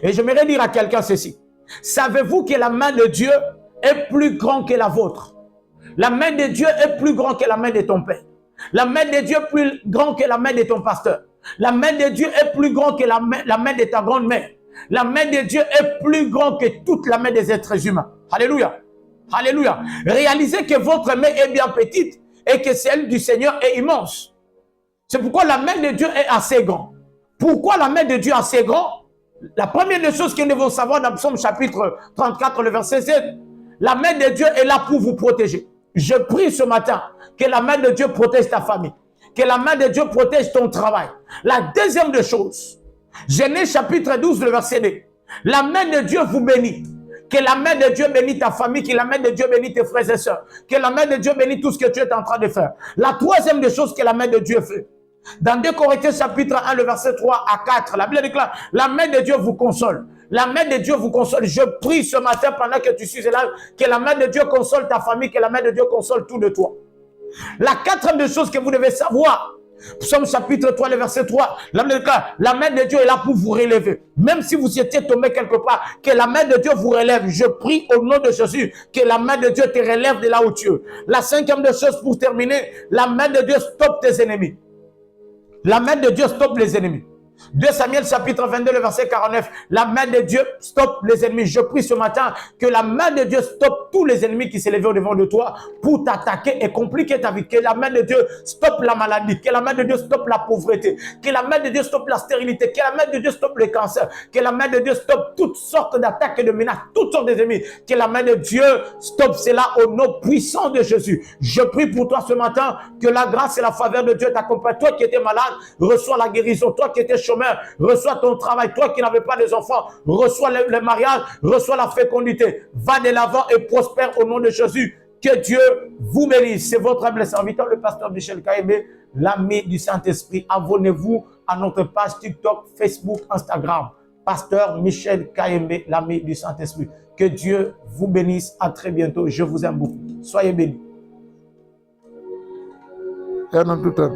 Et j'aimerais dire à quelqu'un ceci. Savez-vous que la main de Dieu est plus grande que la vôtre? La main de Dieu est plus grande que la main de ton père. La main de Dieu est plus grande que la main de ton pasteur. La main de Dieu est plus grande que la main de ta grand-mère. La main de Dieu est plus grande que toute la main des êtres humains. Alléluia. Alléluia. Réalisez que votre main est bien petite et que celle du Seigneur est immense. C'est pourquoi la main de Dieu est assez grande. Pourquoi la main de Dieu est assez grande? La première des choses que nous devons savoir dans Psaume chapitre 34, le verset 7, la main de Dieu est là pour vous protéger. Je prie ce matin que la main de Dieu protège ta famille, que la main de Dieu protège ton travail. La deuxième des choses, Genèse chapitre 12, le verset 2, la main de Dieu vous bénit. Que la main de Dieu bénisse ta famille, que la main de Dieu bénisse tes frères et sœurs, que la main de Dieu bénisse tout ce que tu es en train de faire. La troisième des choses que la main de Dieu fait, dans 2 Corinthiens chapitre 1, le verset 3 à 4, la Bible déclare, la main de Dieu vous console. La main de Dieu vous console. Je prie ce matin pendant que tu suis là, que la main de Dieu console ta famille, que la main de Dieu console tout de toi. La quatrième des choses que vous devez savoir, Psaume chapitre 3, le verset 3, la main de Dieu est là pour vous relever. Même si vous étiez tombé quelque part, que la main de Dieu vous relève. Je prie au nom de Jésus que la main de Dieu te relève de là où tu es. La cinquième des choses pour terminer, la main de Dieu stoppe tes ennemis. La main de Dieu stoppe les ennemis. 2 Samuel chapitre 22, le verset 49. La main de Dieu stoppe les ennemis. Je prie ce matin que la main de Dieu stoppe tous les ennemis qui s'élevaient au-devant de toi pour t'attaquer et compliquer ta vie. Que la main de Dieu stoppe la maladie. Que la main de Dieu stoppe la pauvreté. Que la main de Dieu stoppe la stérilité. Que la main de Dieu stoppe le cancer. Que la main de Dieu stoppe toutes sortes d'attaques et de menaces, toutes sortes d'ennemis. Que la main de Dieu stoppe cela au nom puissant de Jésus. Je prie pour toi ce matin que la grâce et la faveur de Dieu t'accompagnent. Toi qui étais malade, reçois la guérison. Toi qui étais chômeur, reçois ton travail. Toi qui n'avais pas des enfants, reçois le mariage, reçois la fécondité. Va de l'avant et prospère au nom de Jésus. Que Dieu vous bénisse. C'est votre humble serviteur, le pasteur Michel Kayembe, l'ami du Saint-Esprit. Abonnez-vous à notre page TikTok, Facebook, Instagram. Pasteur Michel Kayembe, l'ami du Saint-Esprit. Que Dieu vous bénisse. À très bientôt. Je vous aime beaucoup. Soyez bénis. Et en tout temps.